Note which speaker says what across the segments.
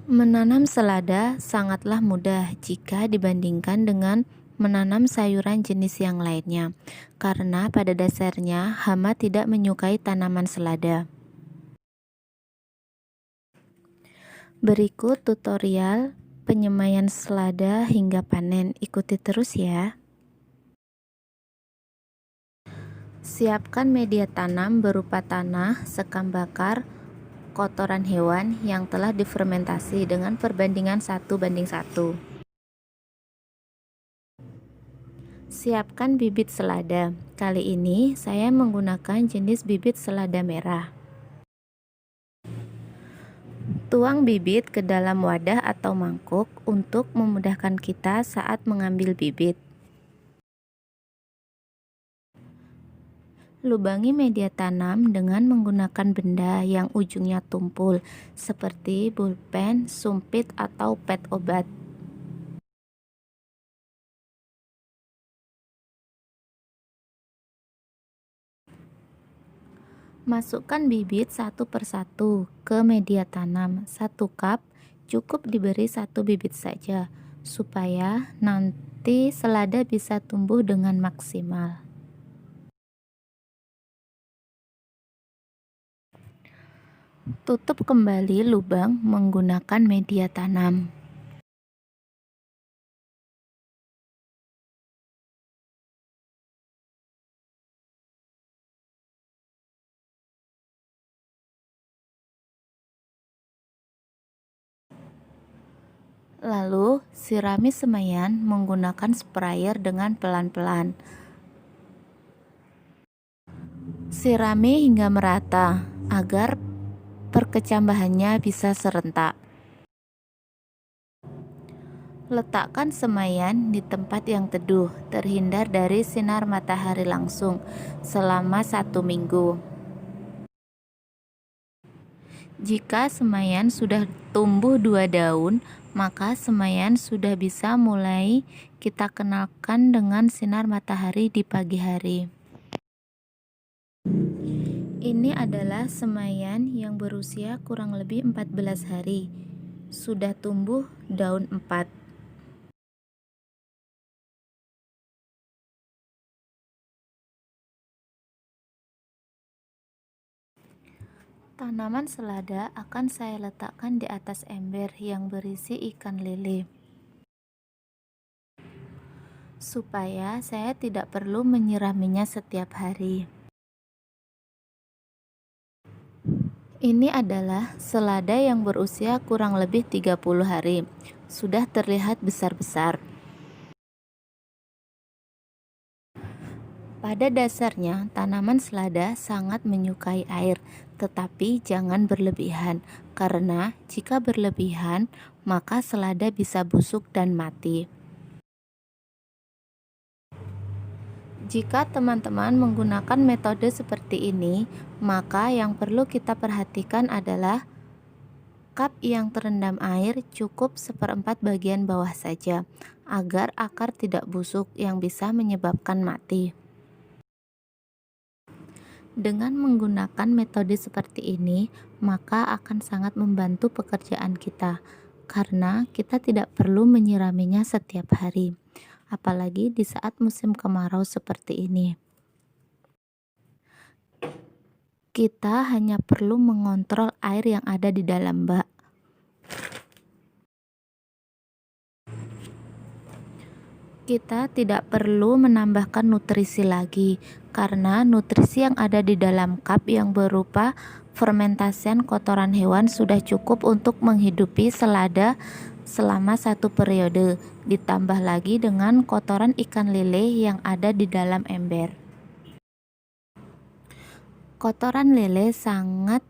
Speaker 1: Menanam selada sangatlah mudah jika dibandingkan dengan menanam sayuran jenis yang lainnya, karena pada dasarnya hama tidak menyukai tanaman selada. Berikut tutorial penyemaian selada hingga panen. Ikuti terus ya. Siapkan media tanam berupa tanah, sekam bakar, kotoran hewan yang telah difermentasi dengan perbandingan 1:1. Siapkan bibit selada. Kali ini saya menggunakan jenis bibit selada merah. Tuang bibit ke dalam wadah atau mangkuk untuk memudahkan kita saat mengambil bibit. Lubangi media tanam dengan menggunakan benda yang ujungnya tumpul, seperti pulpen, sumpit, atau pet obat. Masukkan bibit satu persatu ke media tanam. 1 cup cukup diberi 1 bibit saja, supaya nanti selada bisa tumbuh dengan maksimal. Tutup kembali lubang menggunakan media tanam. Lalu, sirami semaian menggunakan sprayer dengan pelan-pelan. Sirami hingga merata agar perkecambahannya bisa serentak. Letakkan semaian di tempat yang teduh, terhindar dari sinar matahari langsung selama 1 minggu. Jika semaian sudah tumbuh 2 daun, maka semaian sudah bisa mulai kita kenalkan dengan sinar matahari di pagi hari. Ini adalah semaian yang berusia kurang lebih 14 hari. Sudah tumbuh daun 4. Tanaman selada akan saya letakkan di atas ember yang berisi ikan lele, supaya saya tidak perlu menyiraminya setiap hari. Ini adalah selada yang berusia kurang lebih 30 hari. Sudah terlihat besar-besar. Pada dasarnya, tanaman selada sangat menyukai air, tetapi jangan berlebihan, karena jika berlebihan, maka selada bisa busuk dan mati. Jika teman-teman menggunakan metode seperti ini, maka yang perlu kita perhatikan adalah cup yang terendam air cukup 1/4 bagian bawah saja, agar akar tidak busuk yang bisa menyebabkan mati. Dengan menggunakan metode seperti ini, maka akan sangat membantu pekerjaan kita, karena kita tidak perlu menyiraminya setiap hari, apalagi di saat musim kemarau seperti ini. Kita hanya perlu mengontrol air yang ada di dalam bak. Kita tidak perlu menambahkan nutrisi lagi, karena nutrisi yang ada di dalam cup yang berupa fermentasian kotoran hewan sudah cukup untuk menghidupi selada selama 1 periode, ditambah lagi dengan kotoran ikan lele yang ada di dalam ember. Kotoran lele sangat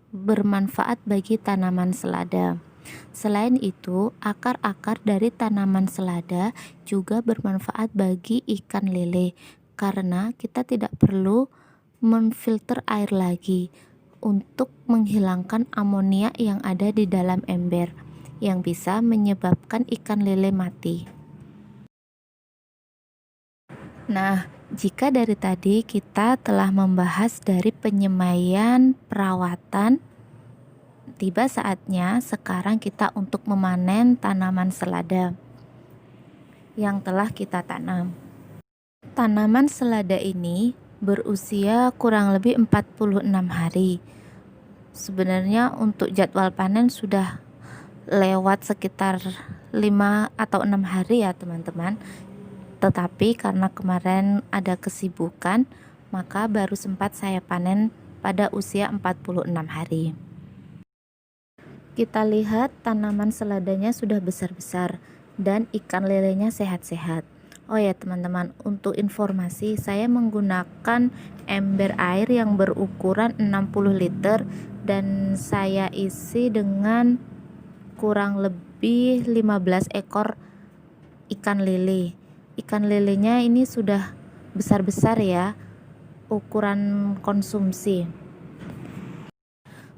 Speaker 1: bermanfaat bagi tanaman selada. Selain itu, akar-akar dari tanaman selada juga bermanfaat bagi ikan lele, karena kita tidak perlu memfilter air lagi untuk menghilangkan amonia yang ada di dalam ember, yang bisa menyebabkan ikan lele mati. Nah, jika dari tadi kita telah membahas dari penyemaian, perawatan, tiba saatnya sekarang kita untuk memanen tanaman selada yang telah kita tanam. Tanaman selada ini berusia kurang lebih 46 hari. Sebenarnya untuk jadwal panen sudah lewat sekitar 5 atau 6 hari ya teman-teman. Tetapi karena kemarin ada kesibukan, maka baru sempat saya panen pada usia 46 hari. Kita lihat tanaman seladanya sudah besar-besar dan ikan lelenya sehat-sehat. Oh ya teman-teman, untuk informasi saya menggunakan ember air yang berukuran 60 liter dan saya isi dengan kurang lebih 15 ekor ikan lele. Ikan lelenya ini sudah besar-besar ya, ukuran konsumsi.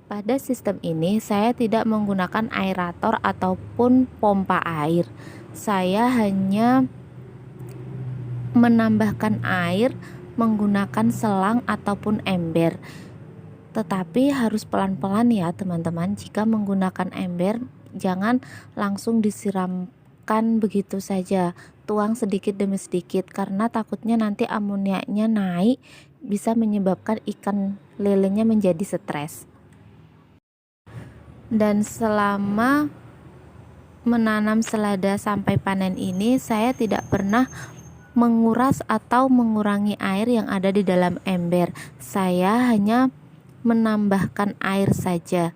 Speaker 1: Pada sistem ini saya tidak menggunakan aerator ataupun pompa air. Saya hanya menambahkan air menggunakan selang ataupun ember. Tetapi harus pelan-pelan ya teman-teman. Jika menggunakan ember, jangan langsung disiramkan begitu saja. Tuang sedikit demi sedikit karena takutnya nanti amoniaknya naik, bisa menyebabkan ikan lelenya menjadi stres. Dan selama menanam selada sampai panen ini, saya tidak pernah menguras atau mengurangi air yang ada di dalam ember. Saya hanya menambahkan air saja.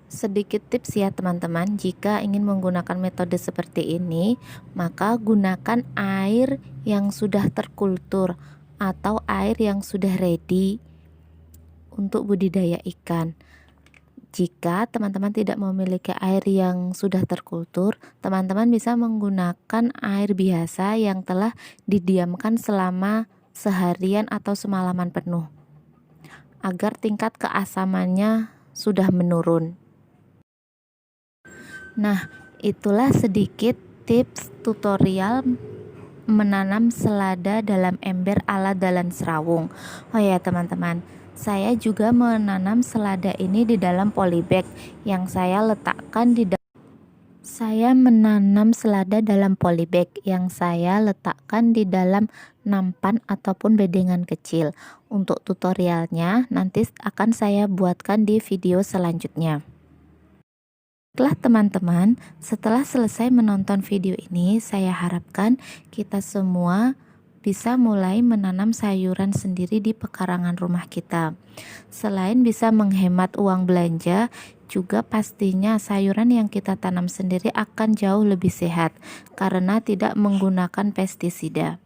Speaker 1: Sedikit tips ya teman-teman, jika ingin menggunakan metode seperti ini, maka gunakan air yang sudah terkultur atau air yang sudah ready untuk budidaya ikan. Jika teman-teman tidak memiliki air yang sudah terkultur, teman-teman bisa menggunakan air biasa yang telah didiamkan selama seharian atau semalaman penuh, agar tingkat keasamannya sudah menurun. Nah, itulah sedikit tips tutorial menanam selada dalam ember ala Dalan Serawung. Oh ya teman-teman, saya juga menanam selada ini di dalam polybag yang saya letakkan di dalam nampan ataupun bedengan kecil. Untuk tutorialnya nanti akan saya buatkan di video selanjutnya. Baiklah teman-teman, setelah selesai menonton video ini, saya harapkan kita semua bisa mulai menanam sayuran sendiri di pekarangan rumah kita. Selain bisa menghemat uang belanja, juga pastinya sayuran yang kita tanam sendiri akan jauh lebih sehat karena tidak menggunakan pestisida.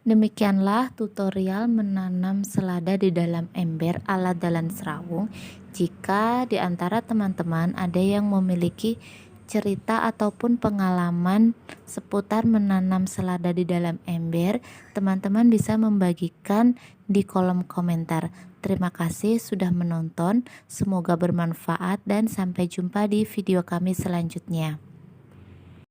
Speaker 1: Demikianlah tutorial menanam selada di dalam ember ala Dalan Serawung. Jika di antara teman-teman ada yang memiliki cerita ataupun pengalaman seputar menanam selada di dalam ember, teman-teman bisa membagikan di kolom komentar. Terima kasih sudah menonton, semoga bermanfaat dan sampai jumpa di video kami selanjutnya.